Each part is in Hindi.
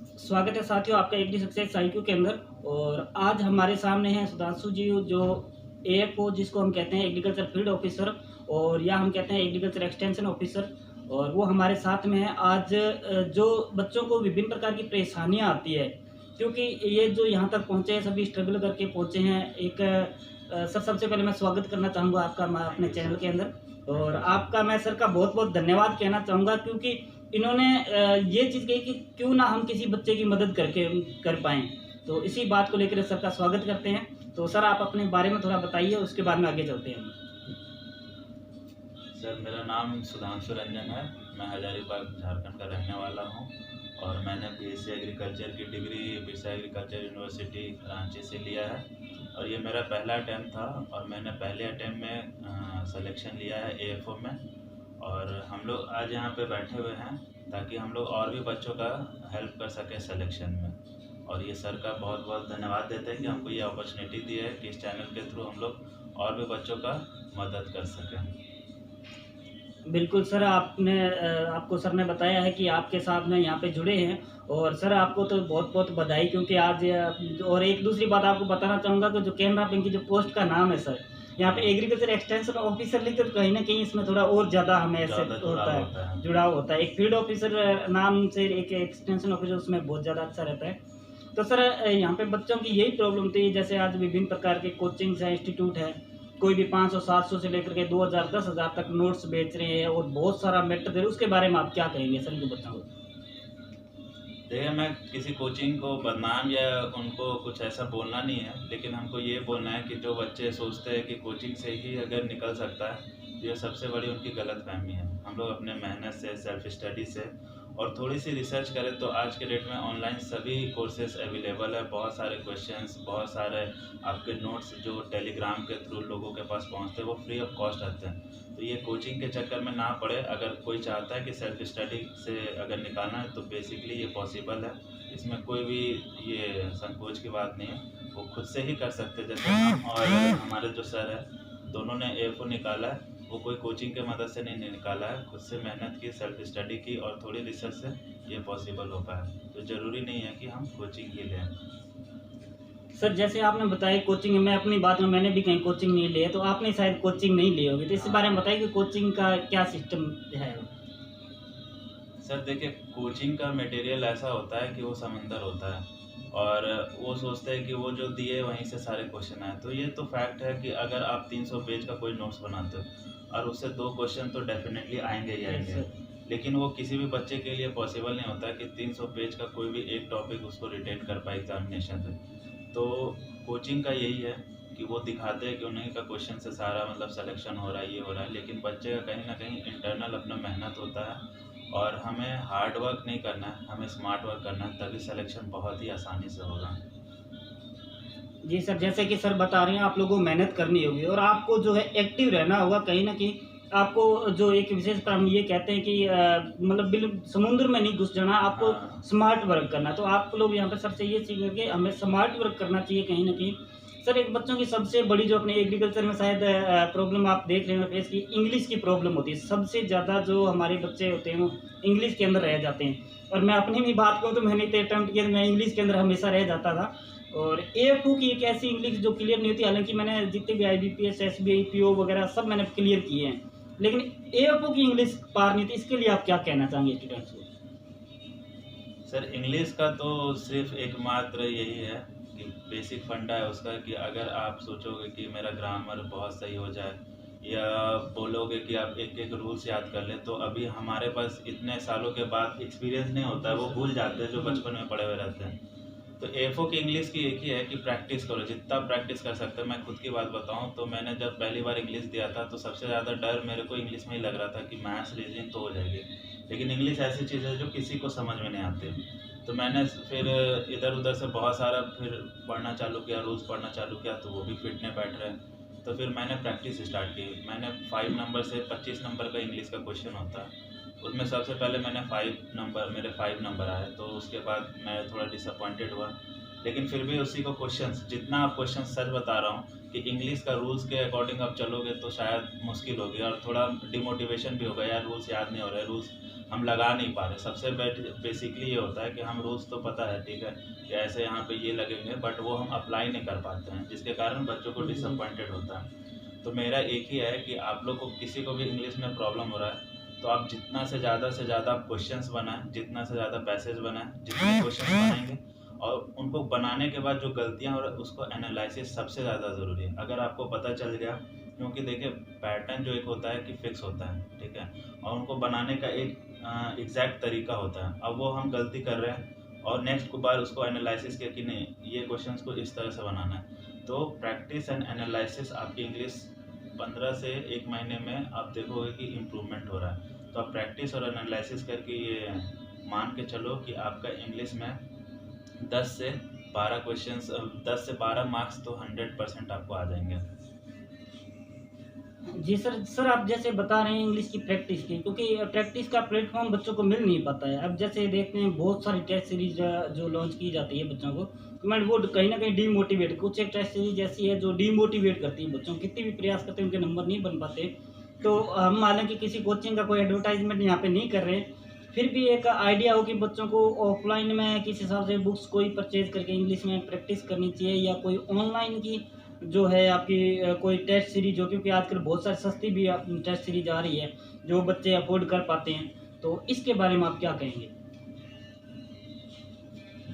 स्वागत है साथियों आपका एग्री सक्सेस आईक्यू के अंदर। और आज हमारे सामने हैं सुधांशु जी, जो एएफओ जिसको हम कहते हैं एग्रीकल्चर फील्ड ऑफिसर, और या हम कहते हैं एग्रीकल्चर एक्सटेंशन ऑफिसर। और वो हमारे साथ में है आज। जो बच्चों को विभिन्न प्रकार की परेशानियां आती है, क्योंकि ये जो यहाँ तक पहुँचे हैं सभी स्ट्रगल करके पहुँचे हैं। एक सर, सबसे पहले मैं स्वागत करना चाहूँगा आपका अपने चैनल के अंदर। और आपका मैं सर का बहुत बहुत धन्यवाद कहना चाहूँगा, क्योंकि इन्होंने ये चीज़ कही कि क्यों ना हम किसी बच्चे की मदद करके कर पाएँ। तो इसी बात को लेकर सर का स्वागत करते हैं। तो सर, आप अपने बारे में थोड़ा बताइए, उसके बाद में आगे चलते हैं हम। सर, मेरा नाम सुधांशु रंजन है। मैं हजारीबाग झारखंड का रहने वाला हूँ और मैंने बीएससी एग्रीकल्चर की degree Birsa agriculture university Ranchi से लिया है। और ये मेरा पहला अटैम्प्ट था और मैंने पहले अटैम्प्ट में सिलेक्शन लिया है एएफओ में। और हम लोग आज यहाँ पे बैठे हुए हैं ताकि हम लोग और भी बच्चों का हेल्प कर सकें सिलेक्शन में। और ये सर का बहुत बहुत धन्यवाद देते हैं कि हमको ये अपॉर्चुनिटी दी है कि इस चैनल के थ्रू हम लोग और भी बच्चों का मदद कर सकें। बिल्कुल सर, आपको सर ने बताया है कि आपके साथ में यहाँ पे जुड़े हैं। और सर, आपको तो बहुत बहुत बधाई, क्योंकि आज और एक दूसरी बात आपको बताना चाहूँगा कि जो कैनरा बैंक की जो पोस्ट का नाम है सर, यहाँ पे एग्रीकल्चर एक्सटेंशन ऑफिसर लिखते, तो कहीं ना कहीं इसमें थोड़ा और ज़्यादा हमें ऐसे होता है, जुड़ाव होता है। एक फील्ड ऑफिसर नाम से एक एक्सटेंशन ऑफिसर, उसमें बहुत ज़्यादा अच्छा रहता है। तो सर, यहाँ पे बच्चों की यही प्रॉब्लम थी। जैसे आज विभिन्न प्रकार के कोचिंग्स हैं, इंस्टीट्यूट है, कोई भी 500-700 से लेकर के 2000 10,000 तक नोट्स बेच रहे हैं और बहुत सारा मटेरियल। उसके बारे में आप क्या कहेंगे सर, जो बच्चों को? देखिए, मैं किसी कोचिंग को बदनाम या उनको कुछ ऐसा बोलना नहीं है, लेकिन हमको ये बोलना है कि जो बच्चे सोचते हैं कि कोचिंग से ही अगर निकल सकता है, तो ये सबसे बड़ी उनकी गलतफहमी है। हम लोग अपने मेहनत से, सेल्फ स्टडी से और थोड़ी सी रिसर्च करें तो आज के डेट में ऑनलाइन सभी कोर्सेज अवेलेबल है। बहुत सारे क्वेश्चंस, बहुत सारे आपके नोट्स जो टेलीग्राम के थ्रू लोगों के पास पहुंचते हैं, वो फ्री ऑफ कॉस्ट आते हैं। तो ये कोचिंग के चक्कर में ना पड़े। अगर कोई चाहता है कि सेल्फ स्टडी से अगर निकालना है तो बेसिकली ये पॉसिबल है। इसमें कोई भी ये संकोच की बात नहीं है, वो खुद से ही कर सकते हैं। जैसे हम और हमारे जो सर है, दोनों ने एएफओ निकाला है, वो कोई कोचिंग के मदद से नहीं निकाला है, खुद से मेहनत की, सेल्फ स्टडी की और थोड़ी रिसर्च से ये पॉसिबल हो पाया। तो ज़रूरी नहीं है कि हम कोचिंग ही लें। सर, जैसे आपने बताया कोचिंग, मैं अपनी बात में, मैंने भी कहीं कोचिंग नहीं लिया, तो आपने शायद कोचिंग नहीं ली होगी, तो इस बारे में बताइए कि कोचिंग का क्या सिस्टम है? सर देखिए, कोचिंग का मटेरियल ऐसा होता है कि वो समंदर होता है और वो सोचते हैं कि वो जो दिए वहीं से सारे क्वेश्चन आए। तो ये तो फैक्ट है कि अगर आप 300 पेज का कोई नोट्स बनाते हो और उससे 2 क्वेश्चन तो डेफिनेटली आएंगे ही आएंगे। लेकिन वो किसी भी बच्चे के लिए पॉसिबल नहीं होता कि 300 पेज का कोई भी एक टॉपिक उसको रिटेन कर पाए एग्जामिनेशन में। तो कोचिंग का यही है कि वो दिखाते हैं कि उन्हीं का क्वेश्चन से सारा मतलब सिलेक्शन हो रहा है, ये हो रहा है। लेकिन बच्चे का कहीं ना कहीं इंटरनल अपना मेहनत होता है और हमें हार्ड वर्क नहीं करना है, हमें स्मार्ट वर्क करना है, तभी सिलेक्शन बहुत ही आसानी से होगा। जी सर, जैसे कि सर बता रहे हैं, आप लोगों को मेहनत करनी होगी और आपको जो है एक्टिव रहना होगा। कहीं न कहीं आपको जो एक विशेषकर हम ये कहते हैं कि मतलब समुद्र में नहीं घुस जाना, आपको हाँ। स्मार्ट वर्क करना। तो आप लोग यहाँ पे सर से ये सीखेंगे, हमें स्मार्ट वर्क करना चाहिए कहीं न कहीं। सर, एक बच्चों की सबसे बड़ी जो अपने एग्रीकल्चर में शायद प्रॉब्लम आप देख रहे हो फेस की, इंग्लिश की प्रॉब्लम होती है। सबसे ज़्यादा जो हमारे बच्चे होते हैं वो इंग्लिश के अंदर रह जाते हैं। और मैं अपनी भी बात करूँ तो मैंने तो अटेम्प्ट किया, मैं इंग्लिश के अंदर हमेशा रह जाता था। और एएफओ की एक ऐसी इंग्लिश जो क्लियर नहीं होती, हालांकि मैंने जितने भी आईबीपीएस, एसबीआई, पीओ वगैरह सब मैंने क्लियर किए हैं, लेकिन एएफओ की इंग्लिश पार नहीं थी। इसके लिए आप क्या कहना चाहेंगे स्टूडेंट्स को? सर, इंग्लिश का तो सिर्फ एकमात्र यही है कि बेसिक फंडा है उसका कि अगर आप सोचोगे कि मेरा ग्रामर बहुत सही हो जाए या बोलोगे कि आप एक एक रूल्स याद कर लें, तो अभी हमारे पास इतने सालों के बाद एक्सपीरियंस नहीं होता है, वो भूल जाते हैं जो बचपन में पढ़े हुए रहते हैं। तो एएफओ की इंग्लिश की एक ही है कि प्रैक्टिस करो, जितना प्रैक्टिस कर सकते हैं। मैं खुद की बात बताऊं तो मैंने जब पहली बार इंग्लिश दिया था तो सबसे ज़्यादा डर मेरे को इंग्लिश में ही लग रहा था कि मैथ्स रीजनिंग तो हो जाएगी, लेकिन इंग्लिश ऐसी चीज़ है जो किसी को समझ में नहीं आती। तो मैंने फिर इधर उधर से बहुत सारा फिर पढ़ना चालू किया, रूल्स पढ़ना चालू किया, तो वो भी फिट नहीं बैठ रहे। तो फिर मैंने प्रैक्टिस स्टार्ट की। मैंने 5 नंबर से 25 नंबर का इंग्लिश का क्वेश्चन होता है, उसमें सबसे पहले मैंने 5 नंबर, मेरे 5 नंबर आए। तो उसके बाद मैं थोड़ा डिसअपॉइंटेड हुआ, लेकिन फिर भी उसी को क्वेश्चंस, जितना आप क्वेश्चन सच बता रहा हूँ कि इंग्लिश का रूल्स के अकॉर्डिंग आप चलोगे तो शायद मुश्किल होगी और थोड़ा डिमोटिवेशन भी होगा, यार रूल्स याद नहीं हो रहे, रूल्स हम लगा नहीं पा रहे। सबसे बेसिकली ये होता है कि हम रूल्स तो पता है, ठीक है, कि ऐसे यहाँ पे ये लगेंगे, बट वो हम अप्लाई नहीं कर पाते हैं, जिसके कारण बच्चों को डिसअपॉइंटेड होता है। तो मेरा एक ही है कि आप लोग को किसी को भी इंग्लिश में प्रॉब्लम हो रहा है तो आप जितना से ज़्यादा क्वेश्चंस बनाएं, जितना से ज़्यादा पैसेज बनाएं, जितने क्वेश्चंस बनाएंगे और उनको बनाने के बाद जो गलतियां हो रही है उसको एनालिसिस सबसे ज़्यादा ज़रूरी है। अगर आपको पता चल गया, क्योंकि देखिए पैटर्न जो एक होता है कि फिक्स होता है, ठीक है, और उनको बनाने का एक एग्जैक्ट तरीका होता है। अब वो हम गलती कर रहे हैं और नेक्स्ट बार उसको एनालिसिस किया कि नहीं ये क्वेश्चंस को इस तरह से बनाना है। तो प्रैक्टिस एंड एनालिसिस आपकी इंग्लिश 15 से 1 महीने में आप देखोगे कि इम्प्रूवमेंट हो रहा है। तो आप प्रैक्टिस और एनालिसिस करके ये मान के चलो कि आपका इंग्लिश में 10 से 12 क्वेश्चंस, 10 से 12 मार्क्स तो 100% आपको आ जाएंगे। जी सर आप जैसे बता रहे हैं इंग्लिश की प्रैक्टिस की, क्योंकि प्रैक्टिस का प्लेटफॉर्म बच्चों को मिल नहीं पाता है। अब जैसे देखते हैं बहुत सारी टेस्ट सीरीज जो लॉन्च की जाती है बच्चों को, तो मैं वो कहीं ना कहीं डीमोटिवेट, कुछ एक टेस्ट सीरीज ऐसी है जो डीमोटिवेट करती है बच्चों, कितनी भी प्रयास करते हैं उनके नंबर नहीं बन पाते। तो हम हालांकि किसी कोचिंग का कोई एडवर्टाइजमेंट यहाँ पे नहीं कर रहे हैं, फिर भी एक आइडिया हो कि बच्चों को ऑफलाइन में किस हिसाब से बुक्स कोई परचेज करके इंग्लिश में प्रैक्टिस करनी चाहिए, या कोई ऑनलाइन की जो है आपकी कोई टेस्ट सीरीज हो, क्योंकि आजकल बहुत सारी सस्ती भी टेस्ट सीरीज आ रही है जो बच्चे अफोर्ड कर पाते हैं। तो इसके बारे में आप क्या कहेंगे?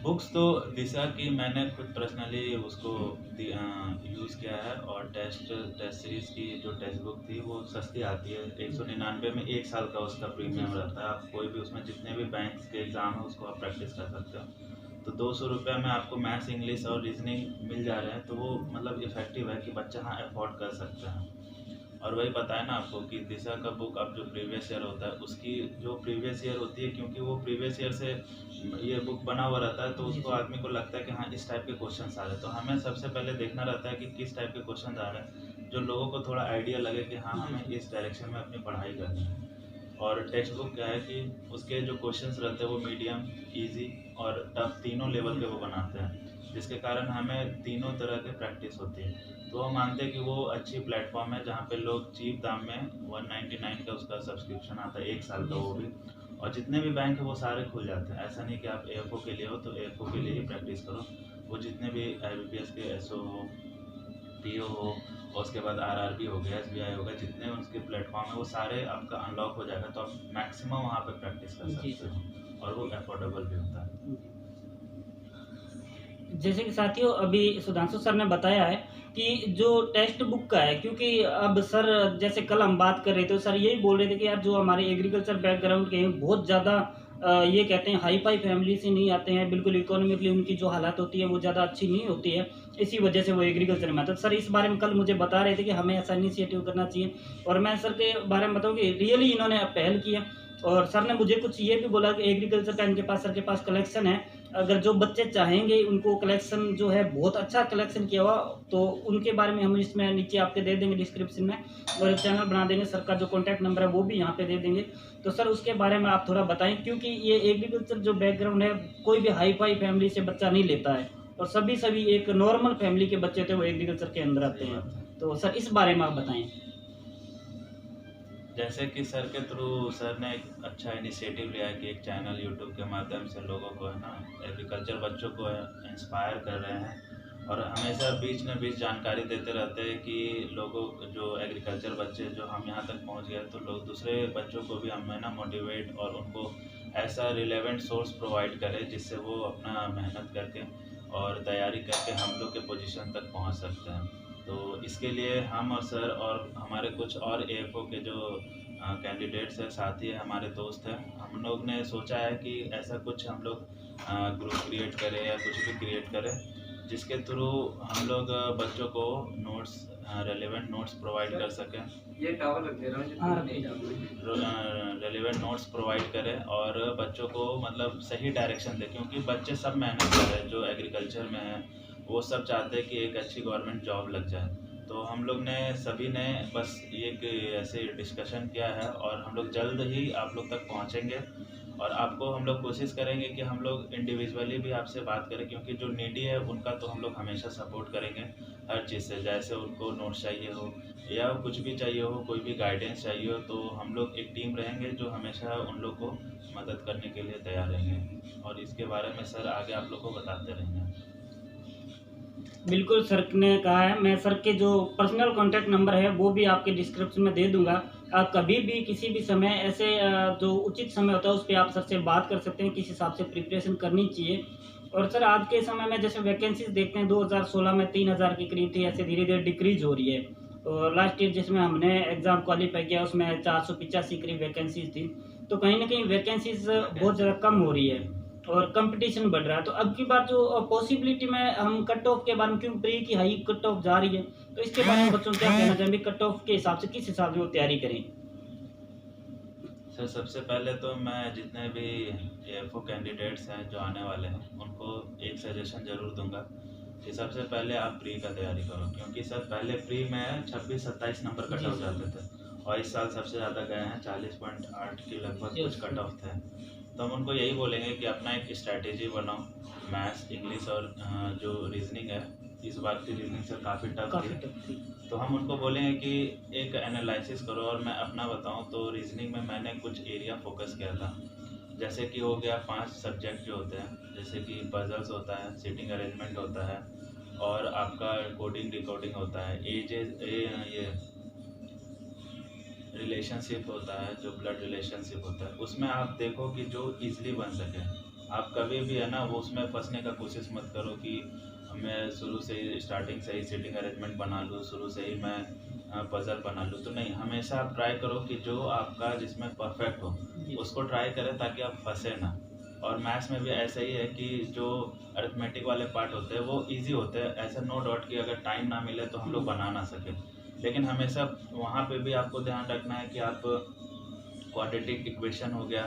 बुक्स तो दिशा की मैंने खुद पर्सनली उसको यूज़ किया है और टेस्ट सीरीज़ की जो टेक्स्ट बुक थी वो सस्ती आती है, 199 में 1 साल का उसका प्रीमियम रहता है। आप कोई भी उसमें जितने भी बैंक्स के एग्ज़ाम है उसको आप प्रैक्टिस कर सकते हो। तो 200 रुपये में आपको मैथ्स, इंग्लिश और रीजनिंग मिल जा रहे हैं, तो वो मतलब इफ़ेक्टिव है कि बच्चा हाँ अफोर्ड कर सकते हैं। और वही पता है ना आपको कि दिशा का बुक अब जो प्रीवियस ईयर होता है उसकी जो प्रीवियस ईयर होती है, क्योंकि वो प्रीवियस ईयर से ये बुक बना हुआ रहता है, तो उसको आदमी को लगता है कि हाँ इस टाइप के क्वेश्चंस आ रहे हैं। तो हमें सबसे पहले देखना रहता है कि किस टाइप के क्वेश्चन आ रहे हैं जो लोगों को थोड़ा आइडिया लगे कि हाँ हमें इस डायरेक्शन में अपनी पढ़ाई करनी है। और टेक्स्ट बुक क्या है कि उसके जो क्वेश्चंस रहते हैं वो मीडियम, ईजी और टफ तीनों लेवल के वो बनाते हैं, जिसके कारण हमें तीनों तरह की प्रैक्टिस होती है। तो हम मानते हैं कि वो अच्छी प्लेटफॉर्म है जहाँ पे लोग चीप दाम में 199 का उसका सब्सक्रिप्शन आता है 1 साल का, वो भी, और जितने भी बैंक है वो सारे खुल जाते हैं। ऐसा नहीं कि आप AFO के लिए हो तो AFO के लिए ही प्रैक्टिस करो, वो जितने भी IBPS के SO हो, PO हो, और उसके बाद RRB हो गया, SBI होगा, जितने उसके प्लेटफॉर्म है वो सारे आपका अनलॉक हो जाएगा, तो आप मैक्सिमम वहाँ पे प्रैक्टिस कर सकते हो और वो अफोर्डेबल भी होता है। जैसे कि साथियों अभी सुधांशु सर ने बताया है कि जो टेक्स्ट बुक का है, क्योंकि अब सर जैसे कल हम बात कर रहे थे, सर यही बोल रहे थे कि यार जो हमारे एग्रीकल्चर बैकग्राउंड के हैं बहुत ज़्यादा ये कहते हैं हाई फाई फैमिली से नहीं आते हैं, बिल्कुल इकोनॉमिकली उनकी जो हालात होती है वो ज़्यादा अच्छी नहीं होती है, इसी वजह से वो एग्रीकल्चर में आते हैं। सर इस बारे में कल मुझे बता रहे थे कि हमें ऐसा इनिशिएटिव करना चाहिए, और मैं सर के बारे में बताऊँ कि रियली इन्होंने पहल की है। और सर ने मुझे कुछ ये भी बोला कि एग्रीकल्चर का इनके पास, सर के पास कलेक्शन है, अगर जो बच्चे चाहेंगे उनको कलेक्शन जो है बहुत अच्छा कलेक्शन किया हुआ, तो उनके बारे में हम इसमें नीचे आपके दे देंगे डिस्क्रिप्शन में, और एक चैनल बना देंगे, सर का जो कॉन्टैक्ट नंबर है वो भी यहाँ पे दे देंगे। तो सर उसके बारे में आप थोड़ा बताएं, क्योंकि ये एग्रीकल्चर जो बैकग्राउंड है कोई भी हाई फाई फैमिली से बच्चा नहीं लेता है, और सभी एक नॉर्मल फैमिली के बच्चे थे वो एग्रीकल्चर के अंदर आते हैं। तो सर इस बारे में आप बताएं। जैसे कि सर के थ्रू सर ने एक अच्छा इनिशिएटिव लिया है कि एक चैनल यूट्यूब के माध्यम से लोगों को है ना एग्रीकल्चर बच्चों को इंस्पायर कर रहे हैं, और हमेशा बीच में बीच जानकारी देते रहते हैं कि लोगों जो एग्रीकल्चर बच्चे जो हम यहाँ तक पहुँच गए, तो लोग दूसरे बच्चों को भी हम है ना मोटिवेट और उनको ऐसा रिलेवेंट सोर्स प्रोवाइड करें जिससे वो अपना मेहनत करके और तैयारी करके हम लोग के पोजीशन तक पहुँच सकते हैं। तो इसके लिए हम और सर और हमारे कुछ और AFO के जो कैंडिडेट्स हैं, साथी हैं, हमारे दोस्त हैं, हम लोग ने सोचा है कि ऐसा कुछ हम लोग ग्रुप क्रिएट करें या कुछ भी क्रिएट करें जिसके थ्रू हम लोग बच्चों को नोट्स, रेलेवेंट नोट्स प्रोवाइड कर सकें, ये टावर लग दे रहा है, रेलेवेंट नोट्स प्रोवाइड करें और बच्चों को मतलब सही डायरेक्शन दें, क्योंकि बच्चे सब मेहनत कर रहे हैं जो एग्रीकल्चर में हैं, वो सब चाहते हैं कि एक अच्छी गवर्नमेंट जॉब लग जाए। तो हम लोग ने सभी ने बस एक ऐसे डिस्कशन किया है और हम लोग जल्द ही आप लोग तक पहुंचेंगे और आपको हम लोग कोशिश करेंगे कि हम लोग इंडिविजुअली भी आपसे बात करें, क्योंकि जो नीडी है उनका तो हम लोग हमेशा सपोर्ट करेंगे हर चीज़ से। जैसे उनको नोट्स चाहिए हो या कुछ भी चाहिए हो, कोई भी गाइडेंस चाहिए हो, तो हम लोग एक टीम रहेंगे जो हमेशा उन लोग को मदद करने के लिए तैयार रहेंगे। और इसके बारे में सर आगे आप लोग को बताते रहेंगे। बिल्कुल, सर ने कहा है। मैं सर के जो पर्सनल कॉन्टैक्ट नंबर है वो भी आपके डिस्क्रिप्शन में दे दूंगा। आप कभी भी किसी भी समय ऐसे जो उचित समय होता है उस पे आप सर से बात कर सकते हैं, किस हिसाब से प्रिपरेशन करनी चाहिए। और सर आज के समय में जैसे वैकेंसीज देखते हैं 2016 में 3000 के करीब थी, ऐसे धीरे धीरे डिक्रीज हो रही है। और लास्ट ईयर जिसमें हमने एग्ज़ाम क्वालिफाई किया उसमें 485 करीब वैकेंसीज थी। तो कहीं ना कहीं वैकेंसीज बहुत ज़्यादा कम हो रही है और कंपटीशन बढ़ रहा है। तो अब की बार जो पॉसिबिलिटी में हम कट ऑफ के बारे में, क्यों प्री की हाई कट ऑफ जा रही है, तो इसके बारे में बच्चों को क्या कहना चाहेंगे? कट ऑफ के हिसाब से किस हिसाब से वो तैयारी करें? सर सबसे पहले तो मैं जितने भी AFO कैंडिडेट्स हैं जो आने वाले हैं उनको एक सजेशन ज़रूर दूंगा कि सबसे पहले आप प्री का तैयारी करो, क्योंकि सर पहले प्री में 26-27 नंबर कट ऑफ जाते थे और इस साल सबसे ज़्यादा गए हैं 40.8 के लगभग कुछ कट ऑफ थे। तो हम उनको यही बोलेंगे कि अपना एक स्ट्रैटेजी बनाओ। मैथ्स, इंग्लिश और जो रीजनिंग है, इस बार की रीजनिंग सर काफ़ी टफ थी, तो हम उनको बोलेंगे कि एक एनालिसिस करो। और मैं अपना बताऊं तो रीजनिंग में मैंने कुछ एरिया फोकस किया था, जैसे कि हो गया 5 सब्जेक्ट जो होते हैं, जैसे कि पजल्स होता है, सिटिंग अरेंजमेंट होता है और आपका कोडिंग डिकोडिंग होता है, ये रिलेशनशिप होता है, जो ब्लड रिलेशनशिप होता है, उसमें आप देखो कि जो ईजिली बन सके। आप कभी भी है ना वो उसमें फंसने का कोशिश मत करो कि मैं शुरू से ही स्टार्टिंग से ही सिटिंग अरेंजमेंट बना लूँ, शुरू से ही मैं पजल बना लूँ। तो नहीं, हमेशा आप ट्राई करो कि जो आपका जिसमें परफेक्ट हो उसको ट्राई करें ताकि आप फंसे ना। और मैथ्स में भी ऐसा ही है कि जो अरिथमेटिक वाले पार्ट होते हैं वो इजी होते हैं, ऐसा नो डाउट कि अगर टाइम ना मिले तो हम लोग बना ना सकें, लेकिन हमेशा वहाँ पे भी आपको ध्यान रखना है कि आप क्वाड्रेटिक इक्वेशन हो गया,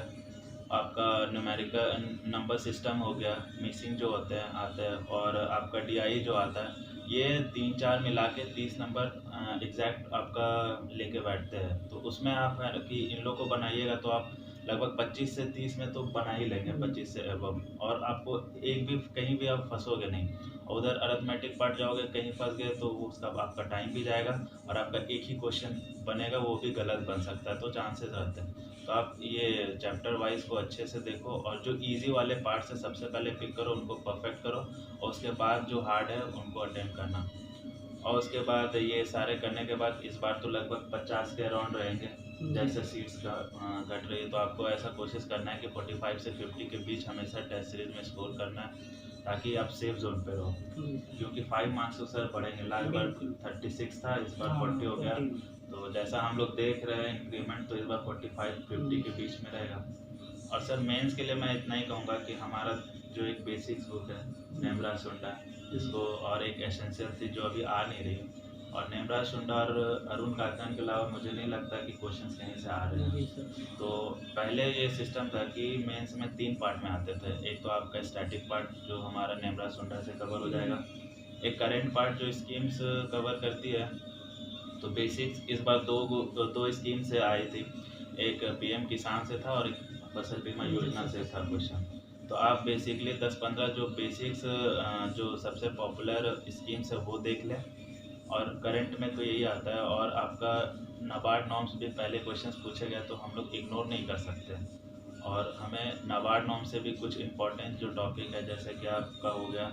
आपका न्यूमेरिकल नंबर सिस्टम हो गया, मिक्सिंग जो होते हैं आते हैं, और आपका DI जो आता है, ये 3-4 मिला के 30 नंबर एग्जैक्ट आपका लेके बैठते हैं। तो उसमें आप है कि इन लोग को बनाइएगा तो आप लगभग 25 से 30 में तो बना ही लेंगे, 25 से एबव, और आपको एक भी कहीं भी आप फंसोगे नहीं। और उधर अरिथमेटिक पार्ट जाओगे कहीं फंस गए तो वो उसका आपका टाइम भी जाएगा और आपका एक ही क्वेश्चन बनेगा वो भी गलत बन सकता है, तो चांसेस रहते हैं। तो आप ये चैप्टर वाइज को अच्छे से देखो और जो इजी वाले पार्ट से सबसे पहले पिक करो, उनको परफेक्ट करो, और उसके बाद जो हार्ड है उनको अटेम्प्ट करना। और उसके बाद ये सारे करने के बाद इस बार तो लगभग 50 के अराउंड रहेंगे, जैसे सीट्स का घट रही है, तो आपको ऐसा कोशिश करना है कि 45 से 50 के बीच हमेशा टेस्ट सीरीज में स्कोर करना है, ताकि आप सेफ जोन पे रहो। क्योंकि 5 मार्क्स तो सर बढ़ेंगे, लास्ट बार 36 था, इस बार 40 हो गया, तो जैसा हम लोग देख रहे हैं इंक्रीमेंट, तो इस बार 45-50 के बीच में रहेगा। और सर मेंस के लिए मैं इतना ही कहूँगा कि हमारा जो एक बेसिक्स बुक है नेमराज सुंडा, जिसको और एक एसेंशियल थी जो अभी आ नहीं रही, और नेमराज सुंडा और अरुण काकन के अलावा मुझे नहीं लगता कि क्वेश्चंस कहीं से आ रहे हैं। तो पहले ये सिस्टम था कि मेंस में 3 पार्ट में आते थे, एक तो आपका स्टैटिक पार्ट जो हमारा नेमराज सुंडा से कवर हो जाएगा, एक करेंट पार्ट जो स्कीम्स कवर करती है। तो बेसिक्स इस बार दो स्कीम से आई थी, एक PM किसान से था और एक फसल बीमा योजना से था क्वेश्चन। तो आप बेसिकली 10-15 जो बेसिक्स जो सबसे पॉपुलर स्कीम्स है वो देख लें, और करंट में तो यही आता है। और आपका नाबार्ड नॉर्म्स भी पहले क्वेश्चंस पूछे गए तो हम लोग इग्नोर नहीं कर सकते, और हमें नाबार्ड नॉर्म से भी कुछ इंपॉर्टेंट जो टॉपिक है, जैसे कि आपका हो गया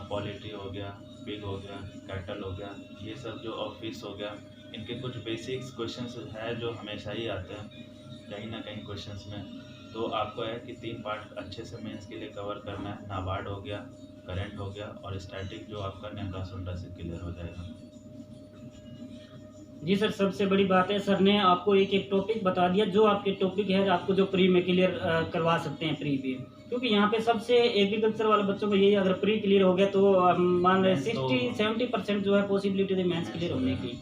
पॉलिटी हो गया, पिग हो गया, कैटल हो गया, ये सब जो ऑफिस हो गया, इनके कुछ बेसिक्स क्वेश्चंस है जो हमेशा ही आते हैं कहीं ना कहीं क्वेश्चंस में। तो आपको है कि 3 पार्ट अच्छे से मेंस के लिए कवर करना है, नाबार्ड हो गया, करंट हो गया, और स्टैटिक जो आपका नेमराज सुंडा से क्लियर हो जाएगा। जी सर, सबसे बड़ी बात है सर ने आपको एक टॉपिक बता दिया, जो आपके टॉपिक है आपको जो प्री में क्लियर करवा सकते हैं प्री भी, क्योंकि यहाँ पे सबसे एग्रीकल्चर वाले बच्चों को यही, अगर प्री क्लियर हो गया तो मान रहे 60-70% जो है पॉसिबिलिटी है मेंस क्लियर होने की।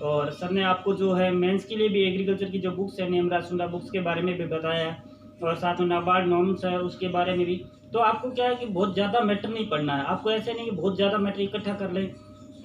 और सर ने आपको जो है मेंस के लिए भी एग्रीकल्चर की जो बुक्स है नेमराज सुंडा बुक्स के बारे में भी बताया है, और साथ में नाबार्ड नॉर्म्स है उसके बारे में भी। तो आपको क्या है कि बहुत ज़्यादा मैटर नहीं पढ़ना है, आपको ऐसे नहीं कि बहुत ज़्यादा मैटर इकट्ठा कर लें,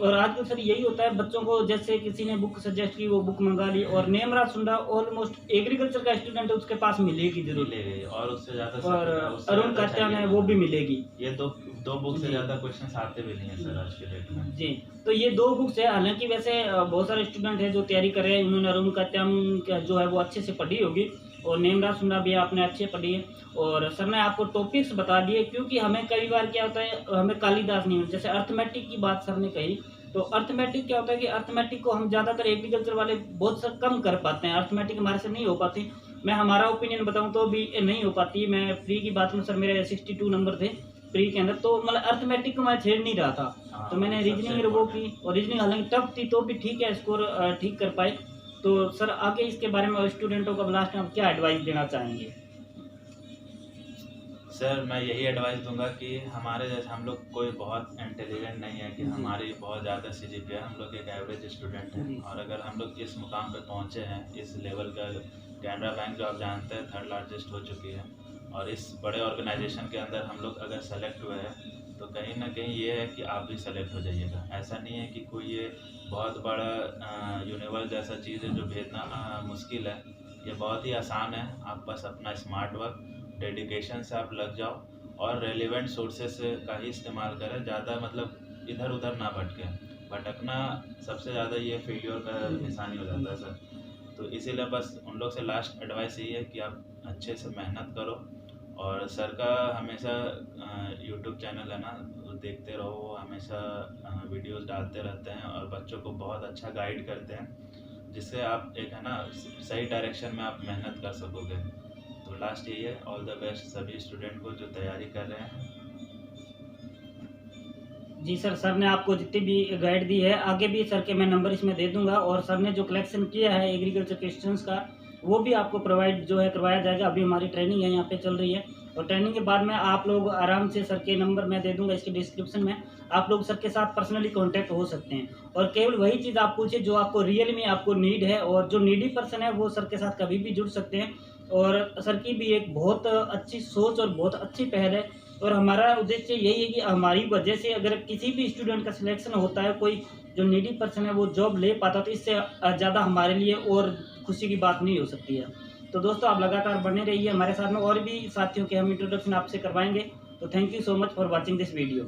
और आजकल सर यही होता है बच्चों को, जैसे किसी ने बुक सजेस्ट की वो बुक मंगा ली, और नेमराज सुंडा ऑलमोस्ट एग्रीकल्चर का स्टूडेंट है उसके पास मिलेगी जरूर, मिलेगी और उससे ज़्यादा और अरुण कात्यान है वो भी मिलेगी। ये दो बुक से ज़्यादा क्वेश्चन आते भी नहीं है सर आज के डेट में। जी, तो ये 2 बुक्स है। हालांकि वैसे बहुत सारे स्टूडेंट हैं जो तैयारी कर रहे हैं, उन्होंने अरुण कात्यान का जो है वो अच्छे से पढ़ी होगी, और नेमराज सुंडा भी आपने अच्छे पढ़ी है, और सर ने आपको टॉपिक्स बता दिए। क्योंकि हमें कई बार क्या होता है, हमें कालिदास नहीं, जैसे अर्थमेटिक की बात सर ने कही, तो अर्थमेटिक क्या होता है कि अर्थमेटिक को हम ज़्यादातर एग्रीकल्चर वाले बहुत सब कम कर पाते हैं, अर्थमेटिक हमारे से नहीं हो पाती। मैं हमारा ओपिनियन बताऊं तो भी नहीं हो पाती। मैं प्री की बात में सर मेरे 62 नंबर थे प्री के अंदर, तो मतलब अर्थमेटिक को मैं छेड़ नहीं रहा था, तो मैंने रीजनिंग वो की, और रीजनिंग हालांकि टफ थी तो भी ठीक है, स्कोर ठीक कर पाए। तो सर आगे इसके बारे में स्टूडेंटों को लास्ट में आप क्या एडवाइस देना चाहेंगे? सर मैं यही एडवाइस दूंगा कि हमारे जैसे हम लोग कोई बहुत इंटेलिजेंट नहीं है कि हमारी बहुत ज़्यादा CGPA है, हम लोग एक एवरेज स्टूडेंट हैं, और अगर हम लोग इस मुकाम पे पहुंचे हैं, इस लेवल का, कैनरा बैंक जो आप जानते हैं 3rd लार्जेस्ट हो चुकी है, और इस बड़े ऑर्गेनाइजेशन के अंदर हम लोग अगर सेलेक्ट हुए हैं तो कहीं ना कहीं ये है कि आप भी सेलेक्ट हो जाइएगा। ऐसा नहीं है कि कोई ये बहुत बड़ा यूनिवर्स जैसा चीज़ है जो भेजना मुश्किल है, ये बहुत ही आसान है। आप बस अपना स्मार्ट वर्क, डेडिकेशन से आप लग जाओ, और रेलिवेंट सोर्सेस का ही इस्तेमाल करें, ज़्यादा मतलब इधर उधर ना भटकें। भटकना सबसे ज़्यादा ये फेलियर का निशानी हो जाता है सर। तो इसीलिए बस उन लोग से लास्ट एडवाइस यही है कि आप अच्छे से मेहनत करो, और सर का हमेशा यूट्यूब चैनल है ना, देखते रहो, वो हमेशा वीडियोस डालते रहते हैं और बच्चों को बहुत अच्छा गाइड करते हैं, जिससे आप एक है ना सही डायरेक्शन में आप मेहनत कर सकोगे। तो लास्ट यही है, ऑल द बेस्ट सभी स्टूडेंट को जो तैयारी कर रहे हैं। जी सर ने आपको जितनी भी गाइड दी है, आगे भी सर के मैं नंबर इसमें दे दूंगा, और सर ने जो कलेक्शन किया है एग्रीकल्चर क्वेश्चंस का वो भी आपको प्रोवाइड जो है करवाया जाएगा। अभी हमारी ट्रेनिंग है यहाँ पे चल रही है, और ट्रेनिंग के बाद में आप लोग आराम से सर के नंबर मैं दे दूंगा इसके डिस्क्रिप्शन में, आप लोग सर के साथ पर्सनली कांटेक्ट हो सकते हैं, और केवल वही चीज़ आप पूछिए जो आपको रियल में आपको नीड है, और जो नीडी पर्सन है वो सर के साथ कभी भी जुड़ सकते हैं। और सर की भी एक बहुत अच्छी सोच और बहुत अच्छी पहल है, और हमारा उद्देश्य यही है कि हमारी वजह से अगर किसी भी स्टूडेंट का सिलेक्शन होता है, कोई जो नीडी पर्सन है वो जॉब ले पाता, तो इससे ज़्यादा हमारे लिए और खुशी की बात नहीं हो सकती है। तो दोस्तों आप लगातार बने रहिए हमारे साथ में, और भी साथियों के हम इंट्रोडक्शन आपसे करवाएंगे। तो thank you so much for watching this video.